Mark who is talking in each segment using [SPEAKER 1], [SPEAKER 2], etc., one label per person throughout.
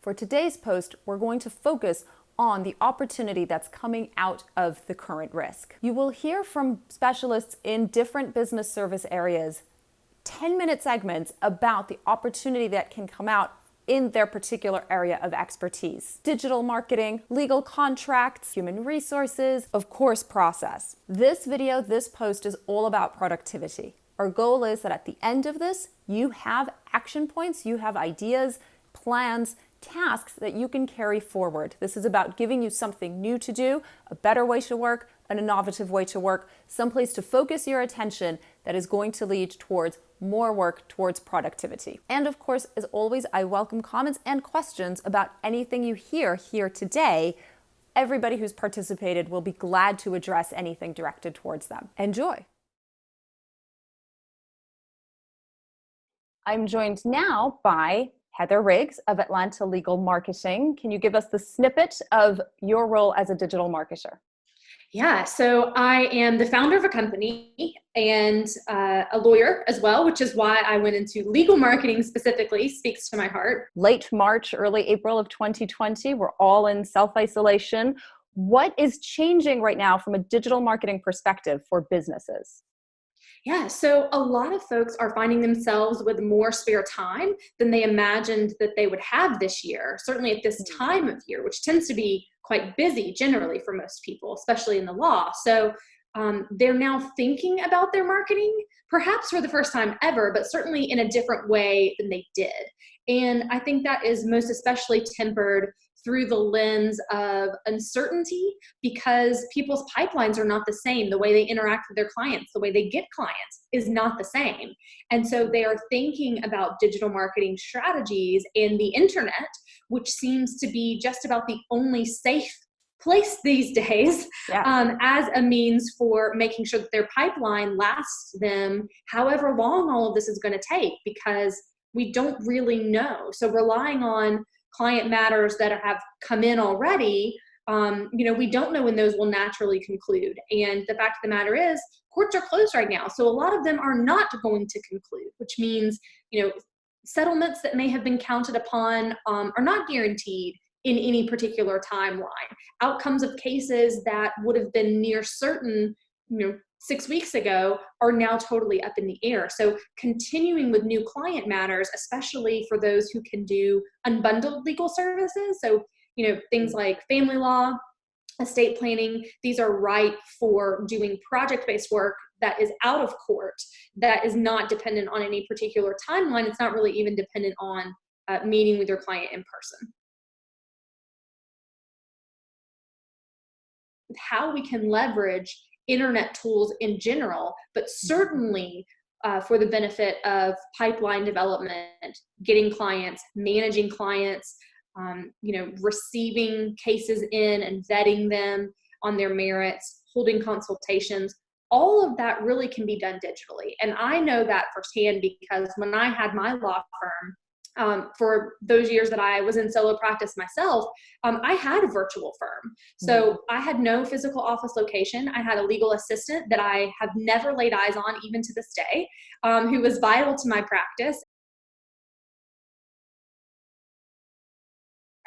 [SPEAKER 1] For today's post, we're going to focus on the opportunity that's coming out of the current risk. You will hear from specialists in different business service areas 10-minute segments about the opportunity that can come out in their particular area of expertise. Digital marketing, legal contracts, human resources, of course, process. This video, this post is all about productivity. Our goal is that at the end of this, you have action points, you have ideas, plans, tasks that you can carry forward. This is about giving you something new to do, a better way to work, an innovative way to work, someplace to focus your attention that is going to lead towards more work, towards productivity. And of course, as always, I welcome comments and questions about anything you hear here today. Everybody who's participated will be glad to address anything directed towards them. Enjoy. I'm joined now by Heather Riggs of Atlanta Legal Marketing. Can you give us the snippet of your role as a digital marketer?
[SPEAKER 2] Yeah, so I am the founder of a company and a lawyer as well, which is why I went into legal marketing specifically, speaks to my heart.
[SPEAKER 1] Late March, early April of 2020, we're all in self-isolation. What is changing right now from a digital marketing perspective for businesses?
[SPEAKER 2] Yeah, so a lot of folks are finding themselves with more spare time than they imagined that they would have this year, certainly at this time of year, which tends to be quite busy generally for most people, especially in the law. So they're now thinking about their marketing, perhaps for the first time ever, but certainly in a different way than they did. And I think that is most especially tempered through the lens of uncertainty, because people's pipelines are not the same. The way they interact with their clients, the way they get clients is not the same. And so they are thinking about digital marketing strategies and the internet, which seems to be just about the only safe place these days, as a means for making sure that their pipeline lasts them however long all of this is going to take, because we don't really know. So relying on client matters that have come in already, we don't know when those will naturally conclude. And the fact of the matter is, courts are closed right now. So a lot of them are not going to conclude, which means, settlements that may have been counted upon are not guaranteed in any particular timeline. Outcomes of cases that would have been near certain, 6 weeks ago are now totally up in the air. So continuing with new client matters, especially for those who can do unbundled legal services. So, things like family law, estate planning, these are ripe for doing project-based work that is out of court, that is not dependent on any particular timeline. It's not really even dependent on meeting with your client in person. How we can leverage internet tools in general, but certainly for the benefit of pipeline development, getting clients, managing clients, receiving cases in and vetting them on their merits, holding consultations. All of that really can be done digitally. And I know that firsthand because when I had my law firm, for those years that I was in solo practice myself, I had a virtual firm. So I had no physical office location. I had a legal assistant that I have never laid eyes on, even to this day, who was vital to my practice.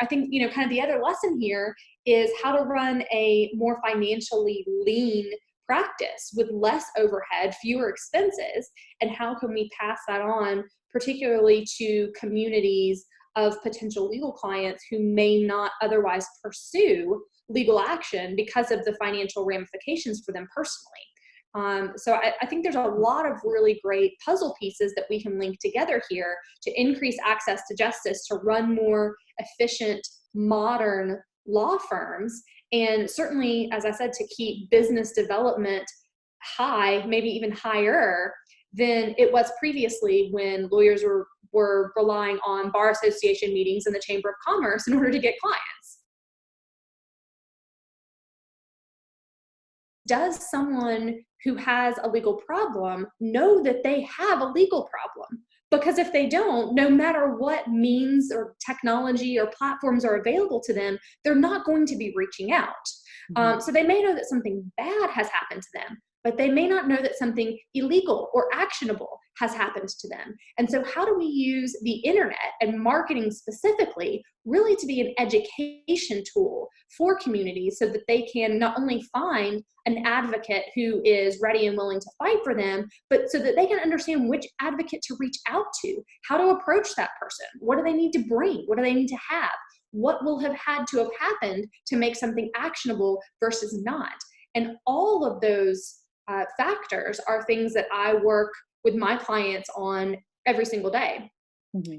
[SPEAKER 2] I think, kind of the other lesson here is how to run a more financially lean practice with less overhead, fewer expenses, and how can we pass that on, particularly to communities of potential legal clients who may not otherwise pursue legal action because of the financial ramifications for them personally. So I think there's a lot of really great puzzle pieces that we can link together here to increase access to justice, to run more efficient, modern law firms, and certainly, as I said, to keep business development high, maybe even higher than it was previously when lawyers were relying on bar association meetings in the Chamber of Commerce in order to get clients. Does someone who has a legal problem know that they have a legal problem? Because if they don't, no matter what means or technology or platforms are available to them, they're not going to be reaching out. So they may know that something bad has happened to them, but they may not know that something illegal or actionable has happened to them. And so how do we use the internet and marketing specifically really to be an education tool for communities so that they can not only find an advocate who is ready and willing to fight for them, but so that they can understand which advocate to reach out to, how to approach that person, what do they need to bring, what do they need to have, what will have had to have happened to make something actionable versus not. And all of those factors are things that I work with my clients on every single day,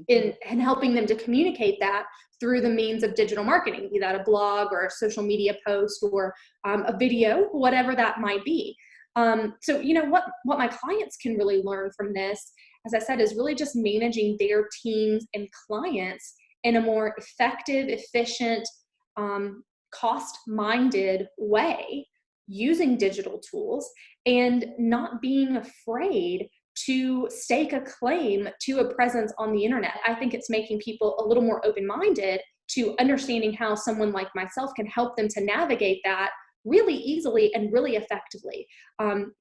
[SPEAKER 2] in helping them to communicate that through the means of digital marketing, be that a blog or a social media post or a video, whatever that might be. So, what my clients can really learn from this, as I said, is really just managing their teams and clients in a more effective, efficient, cost-minded way, using digital tools and not being afraid to stake a claim to a presence on the internet. I think it's making people a little more open-minded to understanding how someone like myself can help them to navigate that really easily and really effectively.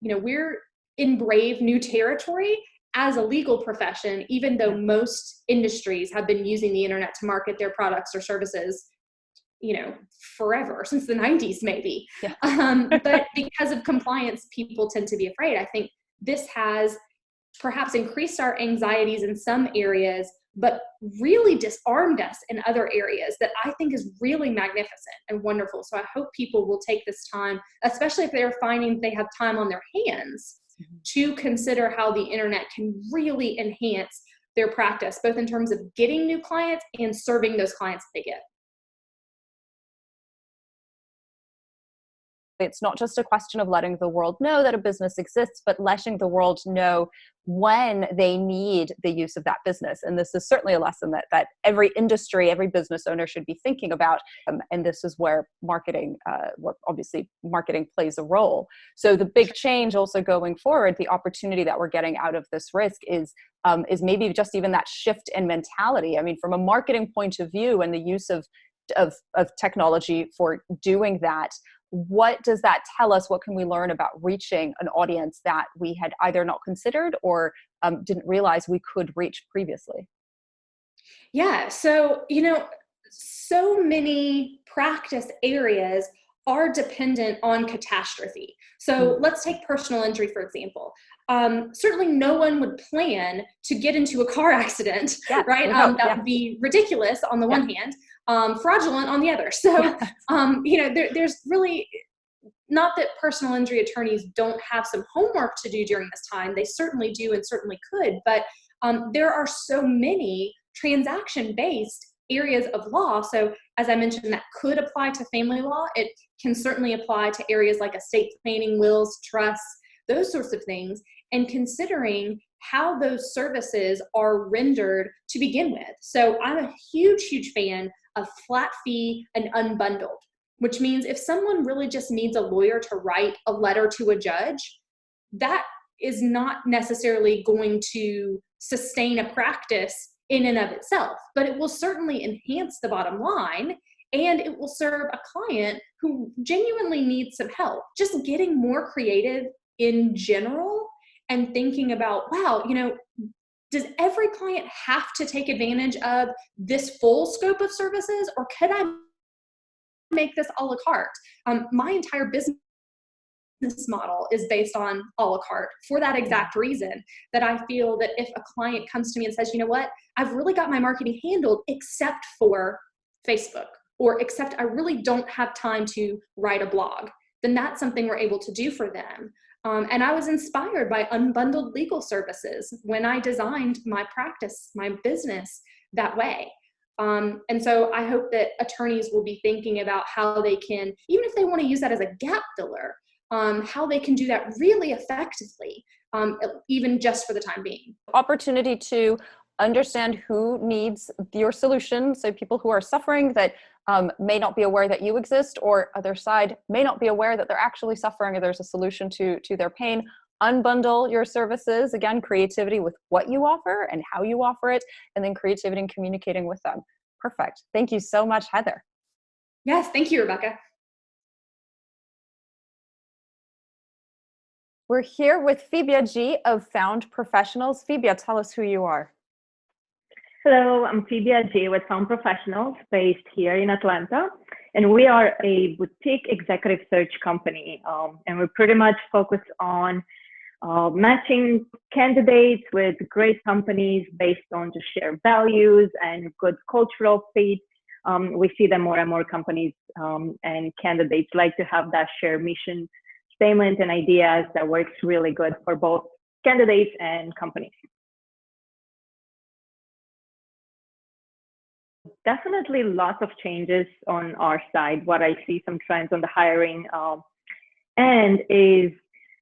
[SPEAKER 2] We're in brave new territory as a legal profession, even though most industries have been using the internet to market their products or services forever, since the 90s maybe. But because of compliance, people tend to be afraid. I think this has perhaps increased our anxieties in some areas, but really disarmed us in other areas that I think is really magnificent and wonderful. So I hope people will take this time, especially if they're finding they have time on their hands, to consider how the internet can really enhance their practice, both in terms of getting new clients and serving those clients that they get.
[SPEAKER 1] It's not just a question of letting the world know that a business exists, but letting the world know when they need the use of that business. And this is certainly a lesson that every industry, every business owner should be thinking about. And this is where marketing, obviously marketing plays a role. So the big change also going forward, the opportunity that we're getting out of this risk is maybe just even that shift in mentality. I mean, from a marketing point of view and the use of technology for doing that, what does that tell us? What can we learn about reaching an audience that we had either not considered or didn't realize we could reach previously?
[SPEAKER 2] Yeah, so, so many practice areas are dependent on catastrophe. So let's take personal injury, for example. Certainly no one would plan to get into a car accident, right? That would be ridiculous on the one hand, fraudulent on the other. So, there's really, not that personal injury attorneys don't have some homework to do during this time. They certainly do and certainly could, but there are so many transaction-based areas of law. So as I mentioned, that could apply to family law. It can certainly apply to areas like estate planning, wills, trusts, those sorts of things, and considering how those services are rendered to begin with. So I'm a huge fan of flat fee and unbundled, which means if someone really just needs a lawyer to write a letter to a judge, that is not necessarily going to sustain a practice in and of itself, but it will certainly enhance the bottom line, and it will serve a client who genuinely needs some help. Just getting more creative in general and thinking about, wow, does every client have to take advantage of this full scope of services, or could I make this a la carte? My entire business model is based on a la carte for that exact reason, that I feel that if a client comes to me and says, you know what, I've really got my marketing handled except for Facebook, or except I really don't have time to write a blog, then that's something we're able to do for them. And I was inspired by unbundled legal services when I designed my practice, my business that way. And so I hope that attorneys will be thinking about how they can, even if they want to use that as a gap filler, how they can do that really effectively, even just for the time being.
[SPEAKER 1] Opportunity to understand who needs your solution. So people who are suffering that may not be aware that you exist, or other side may not be aware that they're actually suffering or there's a solution to their pain. Unbundle your services. Again, creativity with what you offer and how you offer it, and then creativity in communicating with them. Perfect. Thank you so much, Heather.
[SPEAKER 2] Yes, thank you, Rebecca.
[SPEAKER 1] We're here with Fibia G of Found Professionals. Fibia, tell us who you are.
[SPEAKER 3] Hello, I'm Fibia G with Found Professionals based here in Atlanta. And we are a boutique executive search company. And we're pretty much focused on matching candidates with great companies based on just shared values and good cultural fit. We see that more and more companies and candidates like to have that shared mission statement and ideas that works really good for both candidates and companies. Definitely lots of changes on our side. What I see some trends on the hiring end is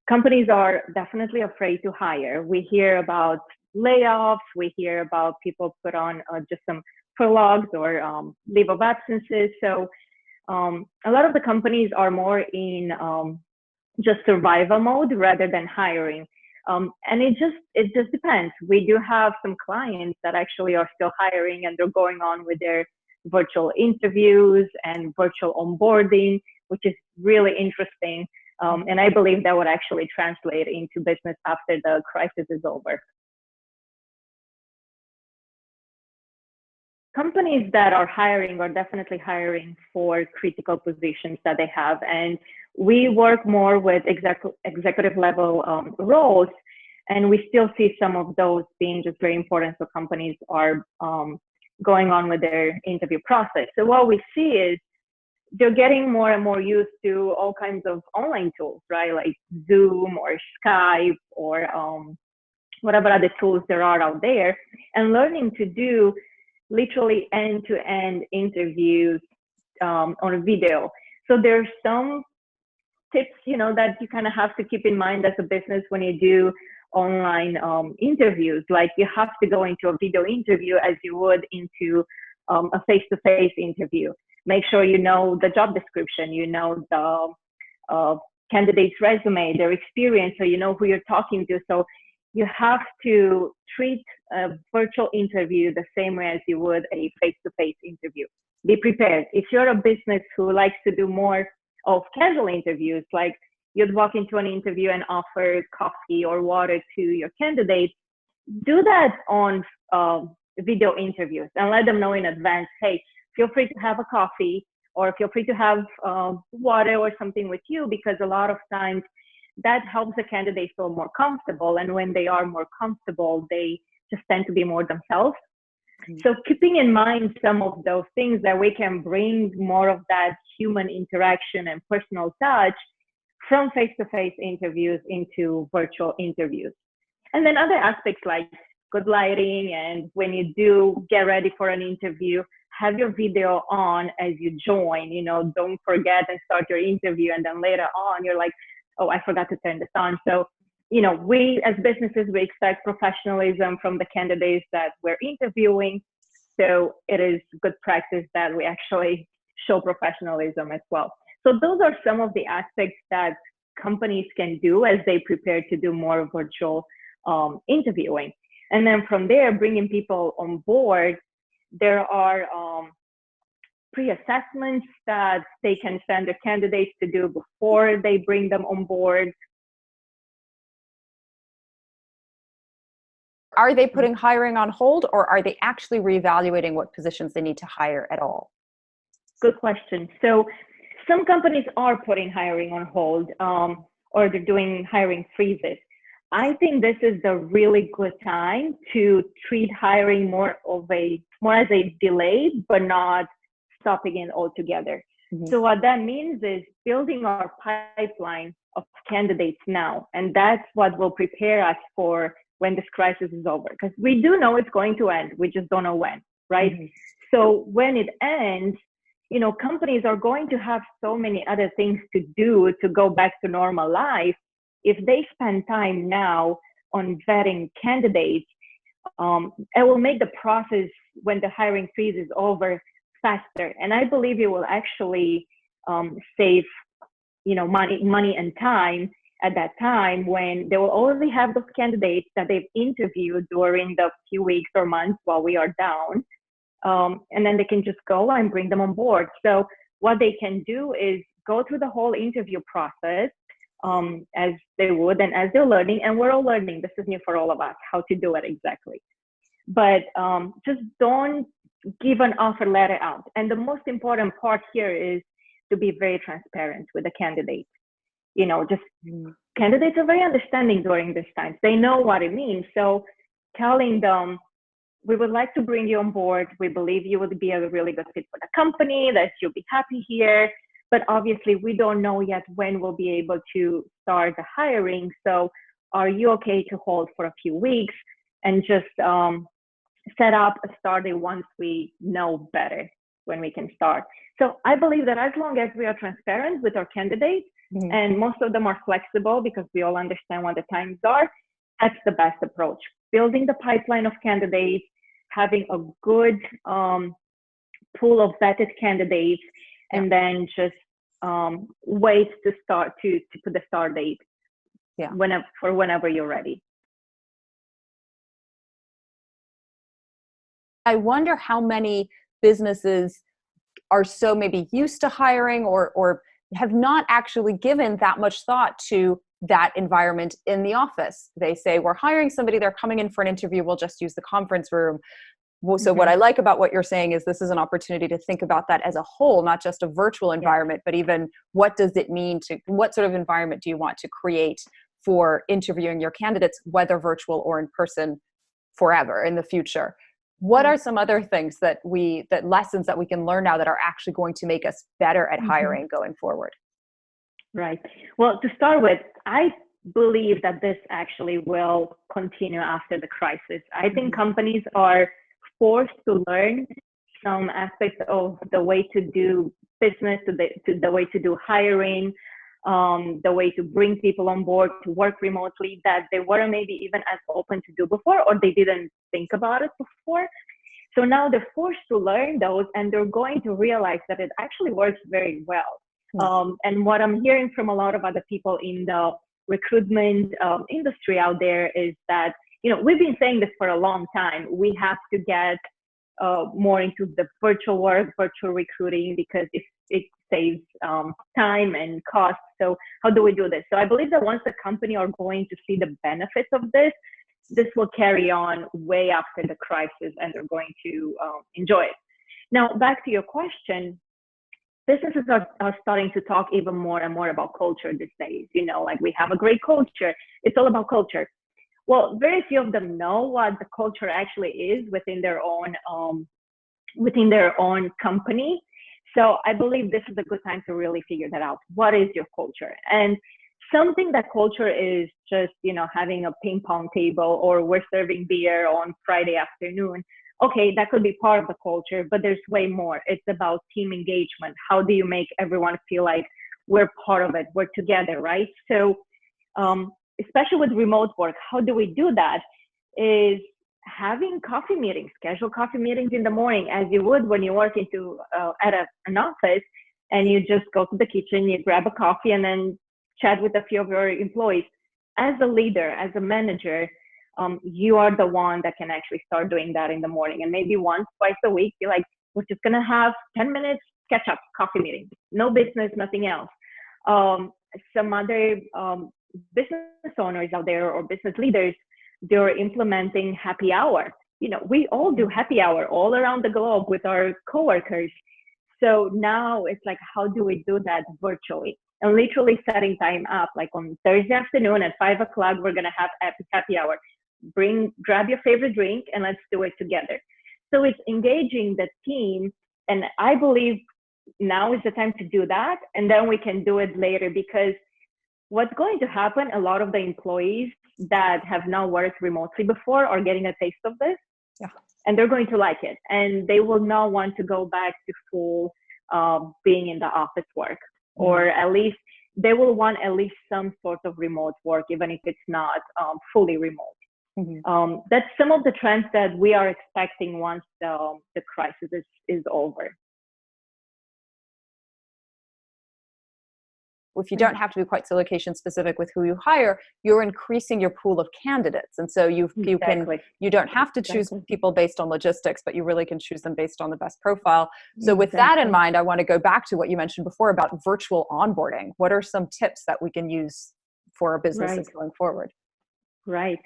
[SPEAKER 3] companies are definitely afraid to hire. We hear about layoffs. We hear about people put on just some furloughs or leave of absences. So a lot of the companies are more in just survival mode rather than hiring. And it just depends. We do have some clients that actually are still hiring and they're going on with their virtual interviews and virtual onboarding, which is really interesting. And I believe that would actually translate into business after the crisis is over. Companies that are hiring are definitely hiring for critical positions that they have. And we work more with executive level roles, and we still see some of those being just very important. So companies are going on with their interview process. So what we see is they're getting more and more used to all kinds of online tools, right? Like Zoom or Skype or whatever other tools there are out there, and learning to do literally end-to-end interviews on a video. So there's some tips, that you kind of have to keep in mind as a business when you do online interviews. Like you have to go into a video interview as you would into a face-to-face interview. Make sure you know the job description, the candidate's resume, their experience, so you know who you're talking to. So you have to treat a virtual interview the same way as you would a face-to-face interview. Be prepared. If you're a business who likes to do more of casual interviews, like you'd walk into an interview and offer coffee or water to your candidate, do that on video interviews and let them know in advance, hey, feel free to have a coffee or feel free to have water or something with you, because a lot of times that helps the candidate feel more comfortable. And when they are more comfortable, they just tend to be more themselves. So keeping in mind some of those things, that we can bring more of that human interaction and personal touch from face-to-face interviews into virtual interviews. And then other aspects like good lighting, and when you do get ready for an interview, have your video on as you join. Don't forget and start your interview and then later on you're like, oh, I forgot to turn this on. So, we as businesses, we expect professionalism from the candidates that we're interviewing. So it is good practice that we actually show professionalism as well. So those are some of the aspects that companies can do as they prepare to do more virtual interviewing. And then from there, bringing people on board, there are pre-assessments that they can send their candidates to do before they bring them on board.
[SPEAKER 1] Are they putting hiring on hold, or are they actually reevaluating what positions they need to hire at all?
[SPEAKER 3] Good question. So some companies are putting hiring on hold, or they're doing hiring freezes. I think this is a really good time to treat hiring more as a delay, but not stopping it altogether. Mm-hmm. So what that means is building our pipeline of candidates now, and that's what will prepare us for when this crisis is over. Because we do know it's going to end, we just don't know when, right? Mm-hmm. So when it ends, companies are going to have so many other things to do to go back to normal life. If they spend time now on vetting candidates, it will make the process when the hiring freeze is over faster. And I believe it will actually save, money and time at that time, when they will only have those candidates that they've interviewed during the few weeks or months while we are down. And then they can just go and bring them on board. So what they can do is go through the whole interview process, as they would and as they're learning. And we're all learning. This is new for all of us, how to do it exactly. But just don't give an offer letter out. And the most important part here is to be very transparent with the candidate. Just candidates are very understanding during this time. They know what it means. So telling them, we would like to bring you on board. We believe you would be a really good fit for the company, that you'll be happy here. But obviously, we don't know yet when we'll be able to start the hiring. So are you okay to hold for a few weeks and just set up a start date once we know better when we can start? So I believe that as long as we are transparent with our candidates, and most of them are flexible because we all understand what the times are, that's the best approach. Building the pipeline of candidates, having a good pool of vetted candidates, and then just wait to start to put the start date whenever you're ready.
[SPEAKER 1] I wonder how many businesses are so maybe used to hiring or have not actually given that much thought to that environment in the office. They say, we're hiring somebody, they're coming in for an interview, we'll just use the conference room. So what I like about what you're saying is this is an opportunity to think about that as a whole, not just a virtual environment, but even what does it mean what sort of environment do you want to create for interviewing your candidates, whether virtual or in person, forever in the future. What are some other things that lessons that we can learn now that are actually going to make us better at hiring going forward?
[SPEAKER 3] Right. Well, to start with, I believe that this actually will continue after the crisis. I think companies are forced to learn some aspects of the way to do business, to the way to do hiring, the way to bring people on board to work remotely that they weren't maybe even as open to do before, or they didn't think about it before. So now they're forced to learn those, and they're going to realize that it actually works very well. And what I'm hearing from a lot of other people in the recruitment industry out there is that, we've been saying this for a long time. We have to get more into the virtual work, virtual recruiting, because it saves time and cost. So how do we do this? So I believe that once the company are going to see the benefits of this will carry on way after the crisis, and they're going to enjoy it. Now, back to your question, businesses are starting to talk even more and more about culture these days. Like, we have a great culture. It's all about culture. Well, very few of them know what the culture actually is within their own company. So I believe this is a good time to really figure that out. What is your culture? And something that culture is just, having a ping pong table, or we're serving beer on Friday afternoon. Okay, that could be part of the culture, but there's way more. It's about team engagement. How do you make everyone feel like we're part of it? We're together, right? So, especially with remote work, how do we do that? Is having coffee meetings, schedule coffee meetings in the morning, as you would when you work at an office, and you just go to the kitchen, you grab a coffee, and then chat with a few of your employees. As a leader, as a manager, you are the one that can actually start doing that in the morning. And maybe once, twice a week, you're like, we're just going to have 10 minutes catch up coffee meeting. No business, nothing else. Some other business owners out there, or business leaders, they're implementing happy hour. We all do happy hour all around the globe with our coworkers. So now it's like, how do we do that virtually? And literally setting time up, like on Thursday afternoon at 5 o'clock, we're going to have happy hour. Grab your favorite drink and let's do it together. So it's engaging the team. And I believe now is the time to do that. And then we can do it later, because what's going to happen, a lot of the employees that have not worked remotely before are getting a taste of this. Yeah. And they're going to like it. And they will not want to go back to full being in the office work. Or at least they will want at least some sort of remote work, even if it's not fully remote. That's some of the trends that we are expecting once the crisis is over.
[SPEAKER 1] if you don't have to be quite so location specific with who you hire, you're increasing your pool of candidates. And so you don't have to choose people based on logistics, but you really can choose them based on the best profile. So with that in mind, I want to go back to what you mentioned before about virtual onboarding. What are some tips that we can use for our businesses going forward?
[SPEAKER 3] Right.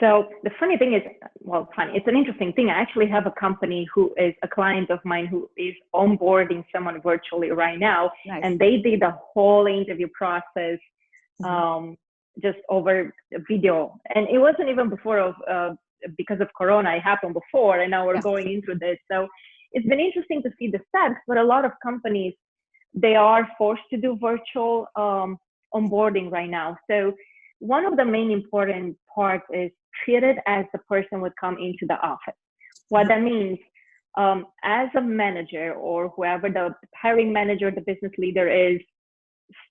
[SPEAKER 3] So the funny thing is, it's an interesting thing. I actually have a company who is a client of mine who is onboarding someone virtually right now.
[SPEAKER 1] Nice.
[SPEAKER 3] And they did the whole interview process just over video. And it wasn't even because of Corona, it happened before, and now we're going into this. So it's been interesting to see the steps, but a lot of companies, they are forced to do virtual onboarding right now. So one of the main important parts is treat it as the person would come into the office. What that means, as a manager or whoever the hiring manager, the business leader is,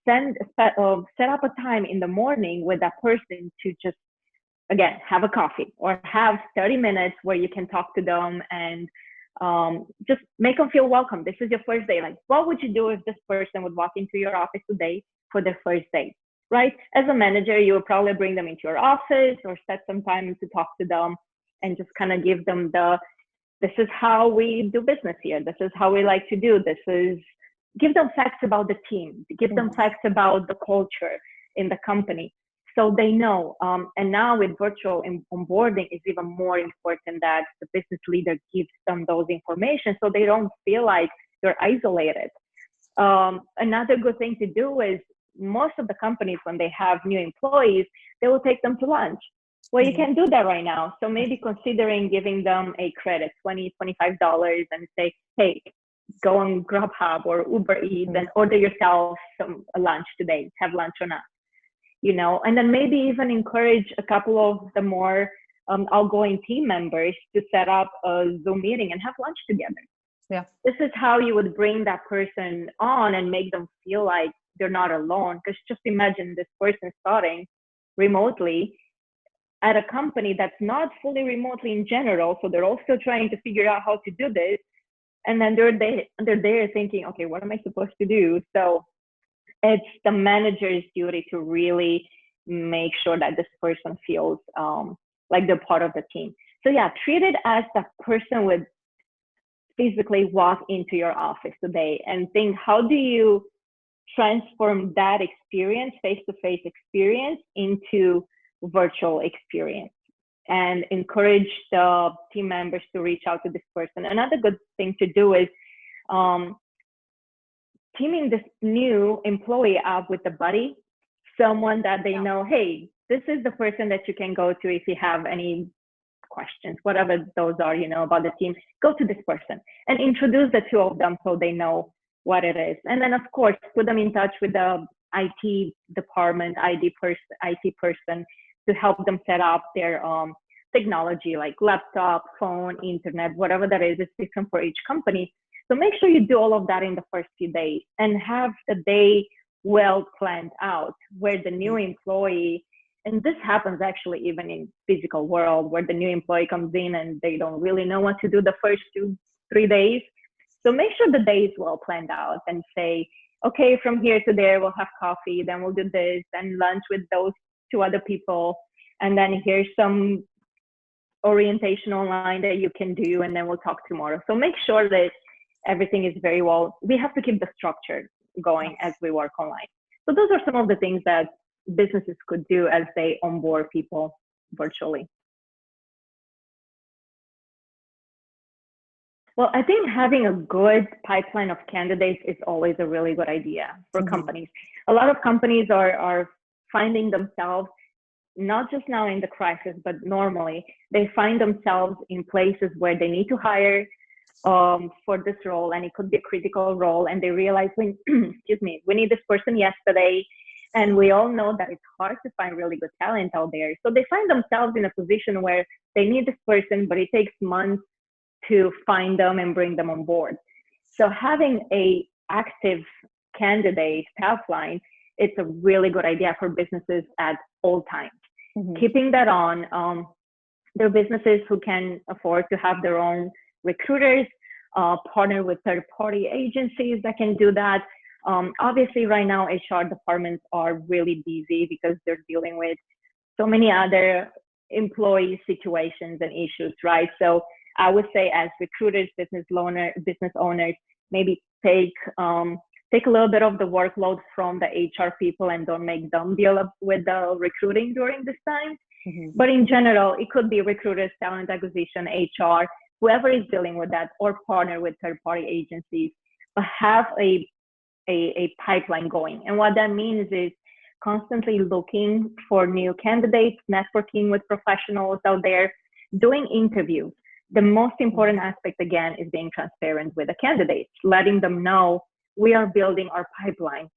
[SPEAKER 3] set up a time in the morning with that person to just, again, have a coffee or have 30 minutes where you can talk to them and just make them feel welcome. This is your first day. Like, what would you do if this person would walk into your office today for their first day? Right? As a manager, you will probably bring them into your office or set some time to talk to them and just kind of give them this is how we do business here. This is how we like to do. Give them facts about the team, give them facts about the culture in the company so they know. And now with virtual onboarding, it's even more important that the business leader gives them those information so they don't feel like they're isolated. Another good thing to do is, most of the companies, when they have new employees, they will take them to lunch. Well, you can't do that right now. So maybe considering giving them a credit, $20, $25, and say, hey, go on Grubhub or Uber Eats and order yourself a lunch today, have lunch or not, and then maybe even encourage a couple of the more outgoing team members to set up a Zoom meeting and have lunch together.
[SPEAKER 1] Yeah.
[SPEAKER 3] This is how you would bring that person on and make them feel like they're not alone. Because just imagine this person starting remotely at a company that's not fully remotely in general. So they're also trying to figure out how to do this. And then they're there thinking, okay, what am I supposed to do? So it's the manager's duty to really make sure that this person feels like they're part of the team. So treat it as the person would physically walk into your office today and think, how do you transform that experience, face-to-face experience, into virtual experience, and encourage the team members to reach out to this person. Another good thing to do is teaming this new employee up with a buddy, someone that they know, hey, this is the person that you can go to if you have any questions, whatever those are, about the team. Go to this person and introduce the two of them so they know what it is. And then, of course, put them in touch with the IT department, IT person to help them set up their technology, like laptop, phone, internet, whatever that is. It's different for each company. So make sure you do all of that in the first few days and have the day well planned out, where the new employee, and this happens actually even in physical world, where the new employee comes in and they don't really know what to do the first 2-3 days. So make sure the day is well planned out and say, okay, from here to there, we'll have coffee, then we'll do this, and lunch with those 2 other people. And then here's some orientation online that you can do, and then we'll talk tomorrow. So make sure that everything is very well. We have to keep the structure going as we work online. So those are some of the things that businesses could do as they onboard people virtually. Well, I think having a good pipeline of candidates is always a really good idea for companies. A lot of companies are finding themselves, not just now in the crisis, but normally, they find themselves in places where they need to hire for this role, and it could be a critical role, and they realize, we need this person yesterday, and we all know that it's hard to find really good talent out there. So they find themselves in a position where they need this person, but it takes months to find them and bring them on board. So having a active candidate pipeline, it's a really good idea for businesses at all times. Keeping that on, there are businesses who can afford to have their own recruiters, partner with third-party agencies that can do that. Obviously, right now, HR departments are really busy because they're dealing with so many other employee situations and issues, right? So I would say, as recruiters, business owners, maybe take a little bit of the workload from the HR people and don't make them deal with the recruiting during this time. Mm-hmm. But in general, it could be recruiters, talent acquisition, HR, whoever is dealing with that, or partner with third-party agencies, but have a pipeline going. And what that means is constantly looking for new candidates, networking with professionals out there, doing interviews. The most important aspect, again, is being transparent with the candidates, letting them know we are building our pipeline.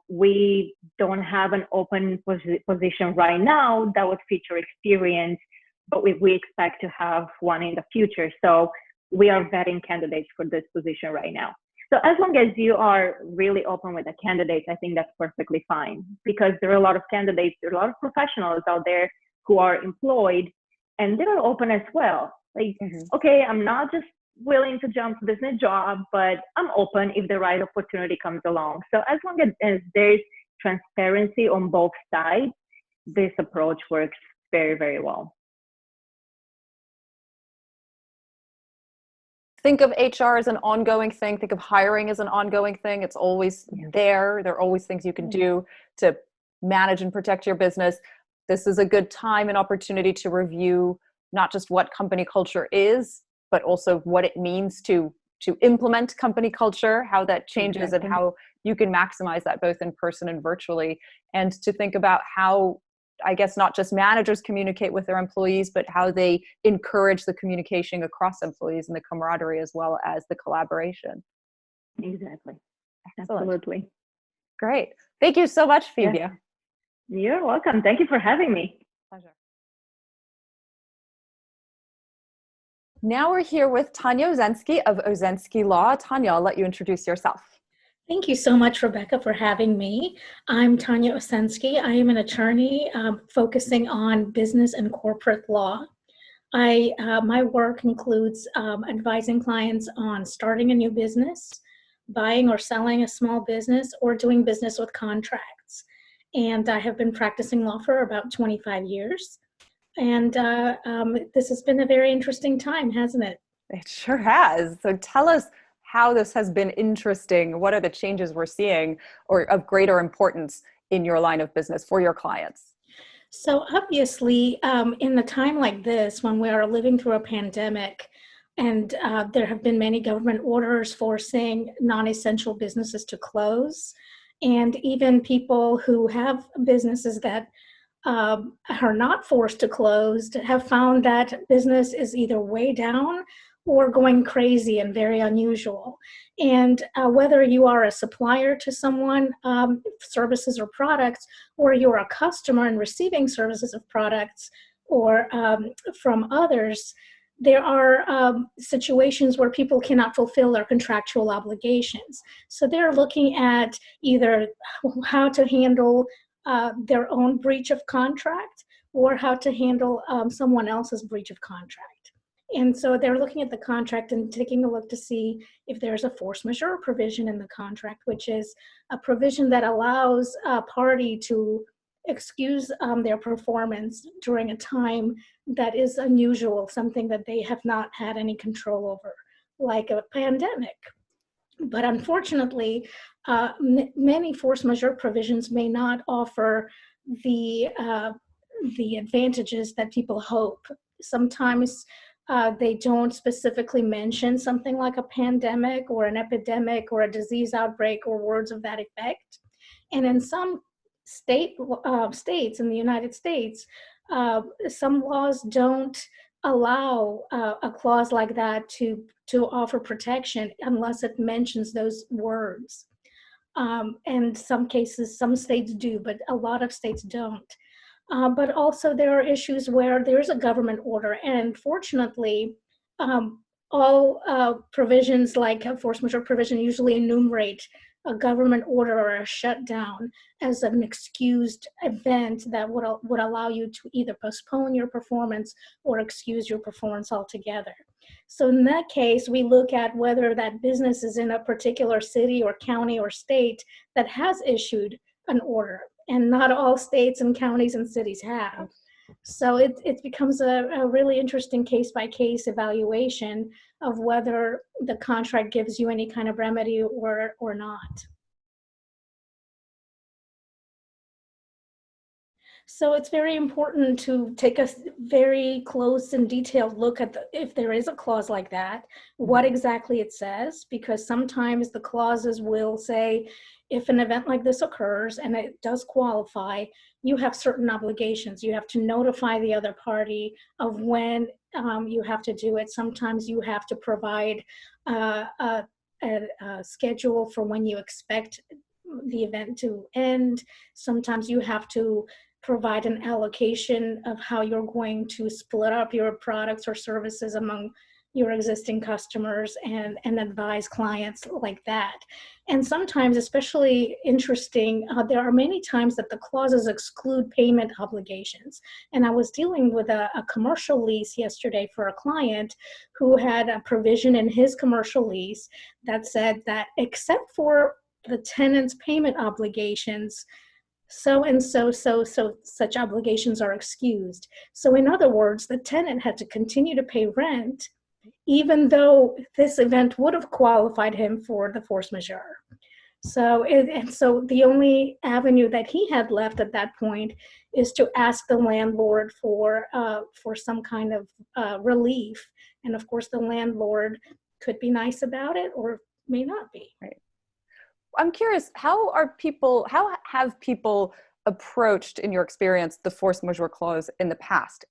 [SPEAKER 3] We don't have an open position right now that would feature experience, but we expect to have one in the future. So we are vetting candidates for this position right now. So as long as you are really open with the candidates, I think that's perfectly fine, because there are a lot of candidates, there are a lot of professionals out there who are employed and they're open as well. Like, okay, I'm not just willing to jump to this new job, but I'm open if the right opportunity comes along. So as long as there's transparency on both sides, this approach works very, very well.
[SPEAKER 1] Think of HR as an ongoing thing. Think of hiring as an ongoing thing. It's always there. There are always things you can do to manage and protect your business. This is a good time and opportunity to review not just what company culture is, but also what it means to implement company culture, how that changes, and how you can maximize that both in person and virtually, and to think about how, I guess, not just managers communicate with their employees, but how they encourage the communication across employees and the camaraderie as well as the collaboration.
[SPEAKER 3] Exactly.
[SPEAKER 1] Excellent.
[SPEAKER 3] Absolutely.
[SPEAKER 1] Great. Thank you so much, Phoebe.
[SPEAKER 3] Yeah. You're welcome. Thank you for having me.
[SPEAKER 1] Pleasure. Now we're here with Tanya Ozensky of Ozensky Law. Tanya, I'll let you introduce yourself.
[SPEAKER 4] Thank you so much, Rebecca, for having me. I'm Tanya Ozensky. I am an attorney focusing on business and corporate law. My work includes advising clients on starting a new business, buying or selling a small business, or doing business with contracts. And I have been practicing law for about 25 years. And this has been a very interesting time, hasn't it?
[SPEAKER 1] It sure has. So tell us how this has been interesting. What are the changes we're seeing or of greater importance in your line of business for your clients?
[SPEAKER 4] So obviously, in a time like this, when we are living through a pandemic, and there have been many government orders forcing non-essential businesses to close, and even people who have businesses that are not forced to close have found that business is either way down or going crazy and very unusual. And whether you are a supplier to someone, services or products, or you're a customer and receiving services of products or from others, there are situations where people cannot fulfill their contractual obligations. So they're looking at either how to handle their own breach of contract or how to handle someone else's breach of contract. And so they're looking at the contract and taking a look to see if there's a force majeure provision in the contract, which is a provision that allows a party to excuse their performance during a time that is unusual, something that they have not had any control over, like a pandemic. But unfortunately, many force majeure provisions may not offer the advantages that people hope. Sometimes they don't specifically mention something like a pandemic or an epidemic or a disease outbreak or words of that effect. And in some states in the United States, some laws don't allow a clause like that to offer protection unless it mentions those words. And some cases, some states do, but a lot of states don't. But also there are issues where there's a government order, and fortunately, all provisions like a force majeure provision usually enumerate a government order or a shutdown as an excused event that would allow you to either postpone your performance or excuse your performance altogether. So in that case, we look at whether that business is in a particular city or county or state that has issued an order. And not all states and counties and cities have. So it becomes a really interesting case-by-case evaluation of whether the contract gives you any kind of remedy or not. So it's very important to take a very close and detailed look at if there is a clause like that, what exactly it says, because sometimes the clauses will say, if an event like this occurs and it does qualify, you have certain obligations. You have to notify the other party of when you have to do it. Sometimes you have to provide a schedule for when you expect the event to end. Sometimes you have to provide an allocation of how you're going to split up your products or services among your existing customers and advise clients like that. And sometimes, especially interesting, there are many times that the clauses exclude payment obligations. And I was dealing with a commercial lease yesterday for a client who had a provision in his commercial lease that said that except for the tenant's payment obligations, such obligations are excused. So in other words, the tenant had to continue to pay rent even though this event would have qualified him for the force majeure. So the only avenue that he had left at that point is to ask the landlord for some kind of relief. And of course, the landlord could be nice about it or may not be.
[SPEAKER 1] Right. I'm curious, how have people approached, in your experience, the force majeure clause in the past?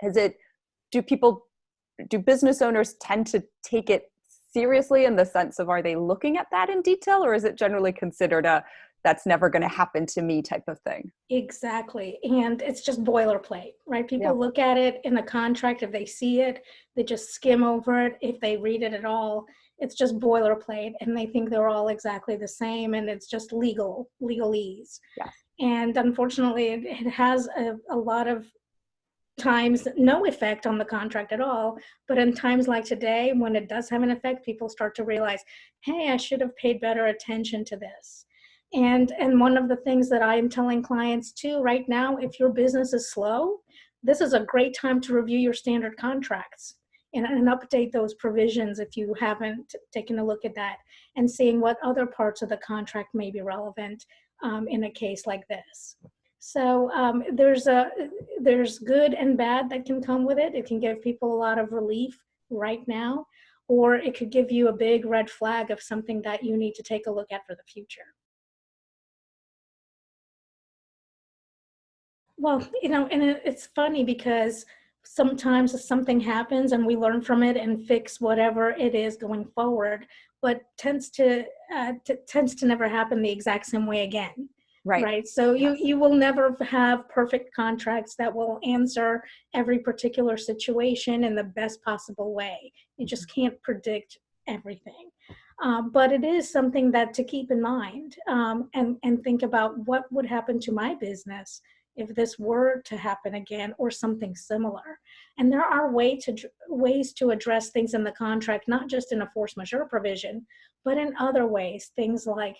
[SPEAKER 1] Do business owners tend to take it seriously in the sense of, are they looking at that in detail, or is it generally considered a that's never going to happen to me type of thing?
[SPEAKER 4] Exactly. And it's just boilerplate, right? People look at it in a contract. If they see it, they just skim over it. If they read it at all, it's just boilerplate, and they think they're all exactly the same, and it's just legalese.
[SPEAKER 1] Yeah.
[SPEAKER 4] And unfortunately, it has a lot of times no effect on the contract at all. But in times like today, when it does have an effect, people start to realize, hey, I should have paid better attention to this. And one of the things that I am telling clients too right now, if your business is slow, this is a great time to review your standard contracts and update those provisions if you haven't taken a look at that, and seeing what other parts of the contract may be relevant in a case like this. So there's good and bad that can come with it. It can give people a lot of relief right now, or it could give you a big red flag of something that you need to take a look at for the future. Well, and it's funny because sometimes something happens and we learn from it and fix whatever it is going forward, but tends to never happen the exact same way again. Right. So you will never have perfect contracts that will answer every particular situation in the best possible way. You just can't predict everything. But it is something that to keep in mind and think about what would happen to my business if this were to happen again or something similar. And there are ways to address things in the contract, not just in a force majeure provision, but in other ways, things like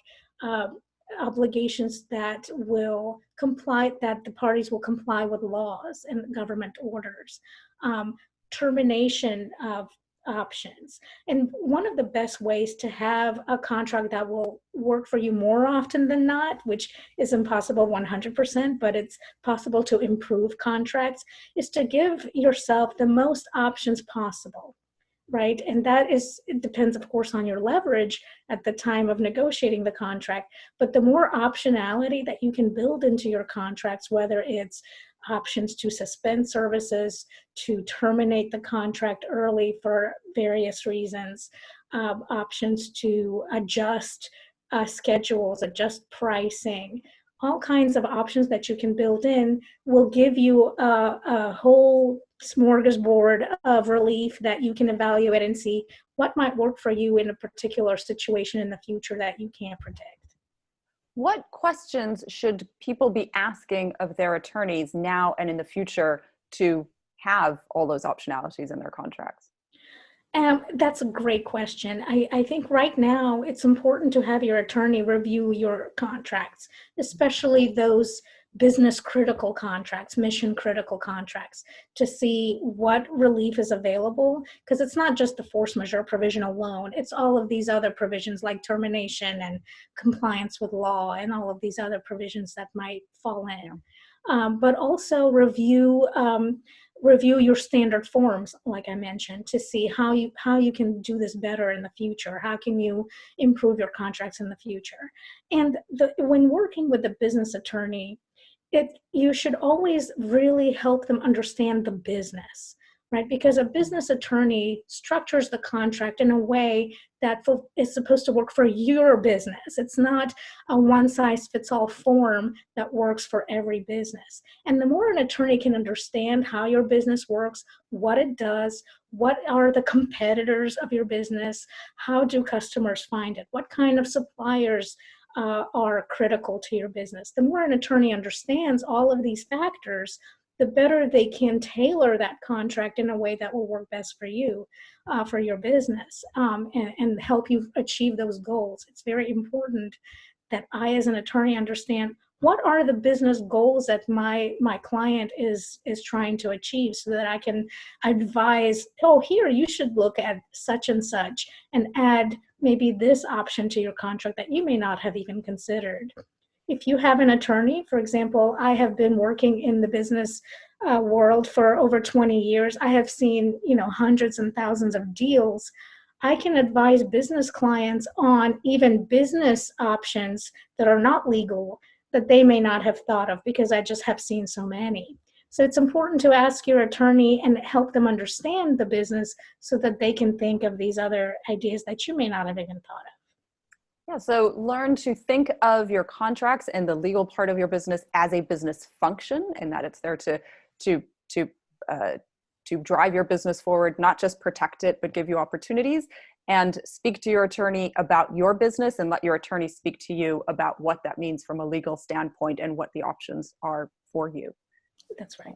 [SPEAKER 4] obligations that will comply, that the parties will comply with laws and government orders, termination of options. And one of the best ways to have a contract that will work for you more often than not, which is impossible 100%, but it's possible to improve contracts, is to give yourself the most options possible. Right. And it depends, of course, on your leverage at the time of negotiating the contract. But the more optionality that you can build into your contracts, whether it's options to suspend services, to terminate the contract early for various reasons, options to adjust schedules, adjust pricing, all kinds of options that you can build in will give you a whole smorgasbord of relief that you can evaluate and see what might work for you in a particular situation in the future that you can't predict.
[SPEAKER 1] What questions should people be asking of their attorneys now and in the future to have all those optionalities in their contracts?
[SPEAKER 4] That's a great question. I think right now it's important to have your attorney review your contracts, especially those business critical contracts, mission critical contracts, to see what relief is available. Because it's not just the force majeure provision alone, it's all of these other provisions like termination and compliance with law and all of these other provisions that might fall in. But also review your standard forms, like I mentioned, to see how you can do this better in the future. How can you improve your contracts in the future? And when working with a business attorney, you should always really help them understand the business, right? Because a business attorney structures the contract in a way that is supposed to work for your business. It's not a one-size-fits-all form that works for every business. And the more an attorney can understand how your business works, what it does, what are the competitors of your business, how do customers find it, what kind of suppliers are critical to your business. The more an attorney understands all of these factors, the better they can tailor that contract in a way that will work best for you, for your business, and help you achieve those goals. It's very important that I, as an attorney, understand what are the business goals that my client is trying to achieve, so that I can advise, oh, here, you should look at such and such and add maybe this option to your contract that you may not have even considered. If you have an attorney, for example, I have been working in the business world for over 20 years. I have seen, hundreds and thousands of deals. I can advise business clients on even business options that are not legal that they may not have thought of, because I just have seen so many. So it's important to ask your attorney and help them understand the business so that they can think of these other ideas that you may not have even thought of.
[SPEAKER 1] Yeah, so learn to think of your contracts and the legal part of your business as a business function, and that it's there to drive your business forward, not just protect it, but give you opportunities. And speak to your attorney about your business, and let your attorney speak to you about what that means from a legal standpoint and what the options are for you.
[SPEAKER 4] That's right.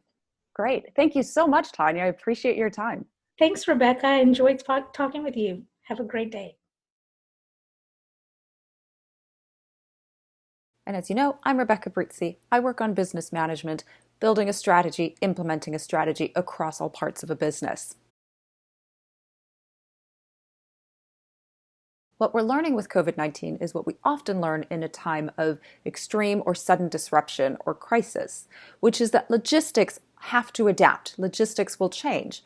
[SPEAKER 1] Great. Thank you so much, Tanya. I appreciate your time.
[SPEAKER 4] Thanks, Rebecca. I enjoyed talking with you. Have a great day.
[SPEAKER 1] And as you know, I'm Rebecca Brizzi. I work on business management, building a strategy, implementing a strategy across all parts of a business. What we're learning with COVID-19 is what we often learn in a time of extreme or sudden disruption or crisis, which is that logistics have to adapt. Logistics will change.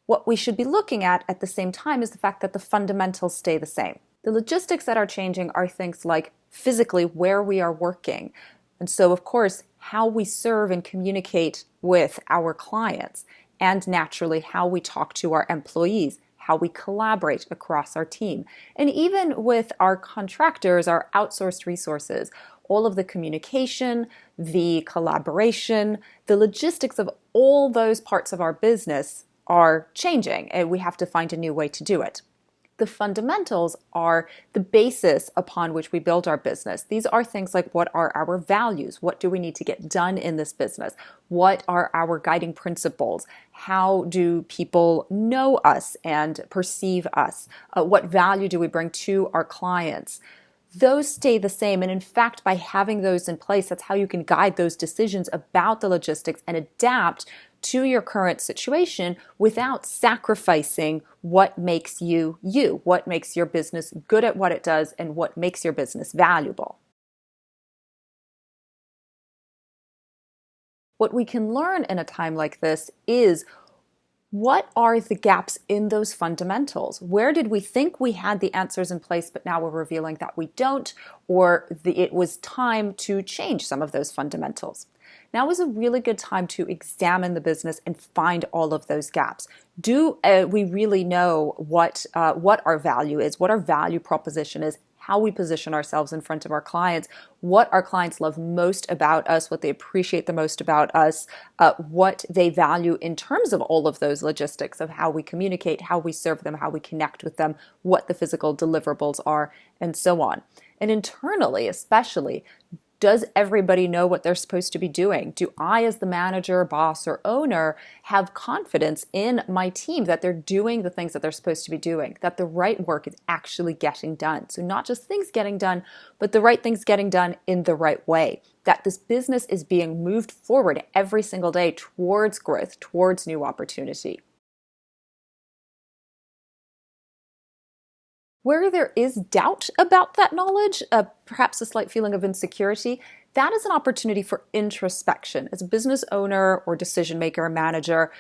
[SPEAKER 1] What we should be looking at the same time is the fact that the fundamentals stay the same. The logistics that are changing are things like physically where we are working. And so, of course, how we serve and communicate with our clients, and naturally how we talk to our employees, how we collaborate across our team, and even with our contractors, our outsourced resources, all of the communication, the collaboration, the logistics of all those parts of our business are changing, and we have to find a new way to do it. The fundamentals are the basis upon which we build our business. These are things like, what are our values? What do we need to get done in this business? What are our guiding principles? How do people know us and perceive us? What value do we bring to our clients? Those stay the same. And in fact, by having those in place, that's how you can guide those decisions about the logistics and adapt to your current situation without sacrificing what makes you you, what makes your business good at what it does, and what makes your business valuable. What we can learn in a time like this is, what are the gaps in those fundamentals? Where did we think we had the answers in place, but now we're revealing that we don't, or it was time to change some of those fundamentals? Now is a really good time to examine the business and find all of those gaps. Do we really know what our value is, what our value proposition is, how we position ourselves in front of our clients, what our clients love most about us, what they appreciate the most about us, what they value in terms of all of those logistics of how we communicate, how we serve them, how we connect with them, what the physical deliverables are, and so on. And internally, especially, Does everybody know what they're supposed to be doing? Do I, as the manager, boss, or owner, have confidence in my team that they're doing the things that they're supposed to be doing, that the right work is actually getting done? So not just things getting done, but the right things getting done in the right way, that this business is being moved forward every single day towards growth, towards new opportunity. Where there is doubt about that knowledge, perhaps a slight feeling of insecurity, that is an opportunity for introspection. As a business owner or decision maker or manager,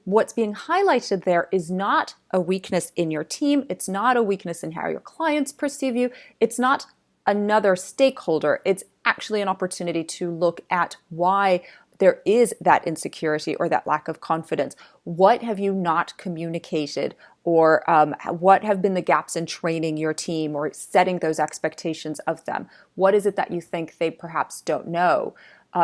[SPEAKER 1] what's being highlighted there is not a weakness in your team. It's not a weakness in how your clients perceive you. It's not another stakeholder. It's actually an opportunity to look at why there is that insecurity or that lack of confidence. What have you not communicated, or what have been the gaps in training your team or setting those expectations of them? What is it that you think they perhaps don't know?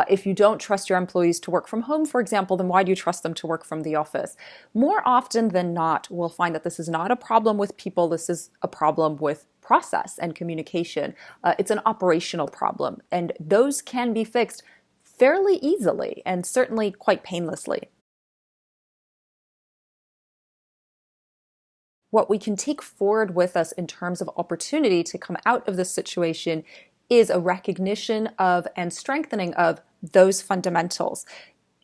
[SPEAKER 1] If you don't trust your employees to work from home, for example, then why do you trust them to work from the office? More often than not, we'll find that this is not a problem with people. This is a problem with process and communication. It's an operational problem, and those can be fixed fairly easily and certainly quite painlessly. What we can take forward with us in terms of opportunity to come out of this situation is a recognition of and strengthening of those fundamentals.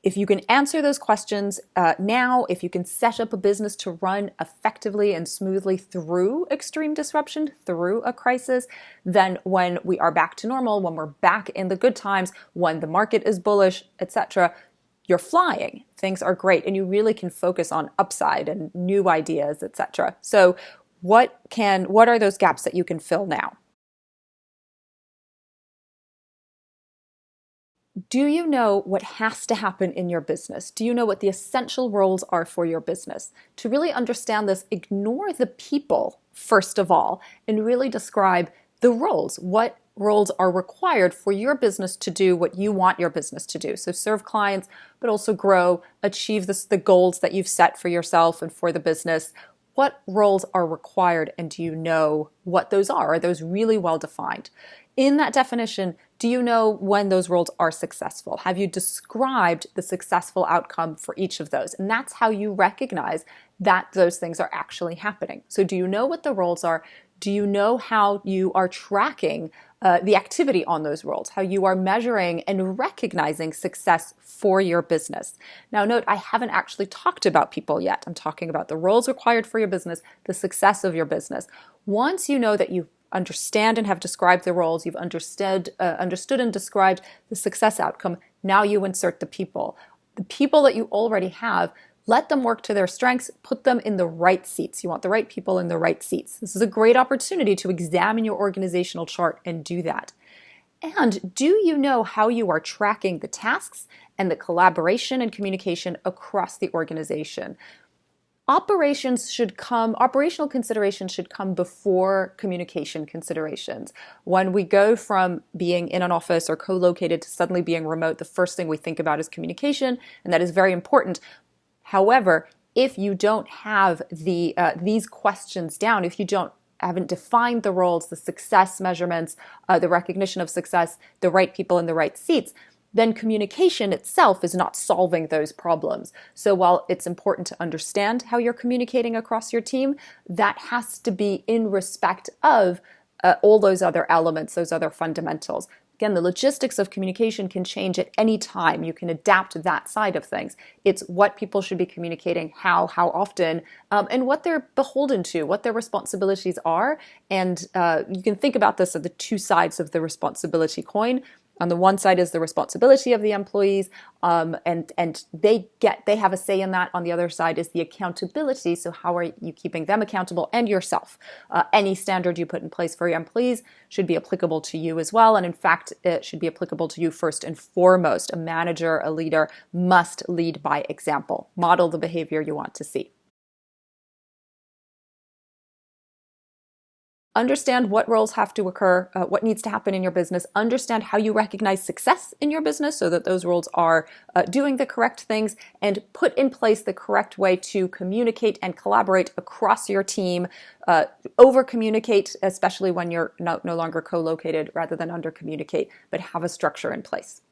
[SPEAKER 1] If you can answer those questions now, if you can set up a business to run effectively and smoothly through extreme disruption, through a crisis, then when we are back to normal, when we're back in the good times, when the market is bullish, etc., you're flying. Things are great, and you really can focus on upside and new ideas, etc. So what are those gaps that you can fill now? Do you know what has to happen in your business? Do you know what the essential roles are for your business? To really understand this, ignore the people, first of all, and really describe the roles. What roles are required for your business to do what you want your business to do? So serve clients, but also grow, achieve the goals that you've set for yourself and for the business. What roles are required, and do you know what those are? Are those really well defined? In that definition, do you know when those roles are successful? Have you described the successful outcome for each of those? And that's how you recognize that those things are actually happening. So do you know what the roles are? Do you know how you are tracking the activity on those roles, how you are measuring and recognizing success for your business? Now note, I haven't actually talked about people yet. I'm talking about the roles required for your business, the success of your business. Once you know that you understand and have described the roles, you've understood and described the success outcome, now you insert the people. The people that you already have, let them work to their strengths, put them in the right seats. You want the right people in the right seats. This is a great opportunity to examine your organizational chart and do that. And do you know how you are tracking the tasks and the collaboration and communication across the organization? Operational considerations should come before communication considerations. When we go from being in an office or co-located to suddenly being remote, the first thing we think about is communication, and that is very important. However, if you don't have these questions down, if you haven't defined the roles, the success measurements, the recognition of success, the right people in the right seats, then communication itself is not solving those problems. So while it's important to understand how you're communicating across your team, that has to be in respect of all those other elements, those other fundamentals. Again, the logistics of communication can change at any time. You can adapt that side of things. It's what people should be communicating, how often, and what they're beholden to, what their responsibilities are. And you can think about this as the two sides of the responsibility coin. On the one side is the responsibility of the employees, and they have a say in that. On the other side is the accountability. So how are you keeping them accountable and yourself? Any standard you put in place for your employees should be applicable to you as well. And in fact, it should be applicable to you first and foremost. A manager, a leader must lead by example. Model the behavior you want to see. Understand what roles have to occur, what needs to happen in your business. Understand how you recognize success in your business so that those roles are doing the correct things, and put in place the correct way to communicate and collaborate across your team. Over communicate, especially when you're no longer co-located, rather than under communicate, but have a structure in place.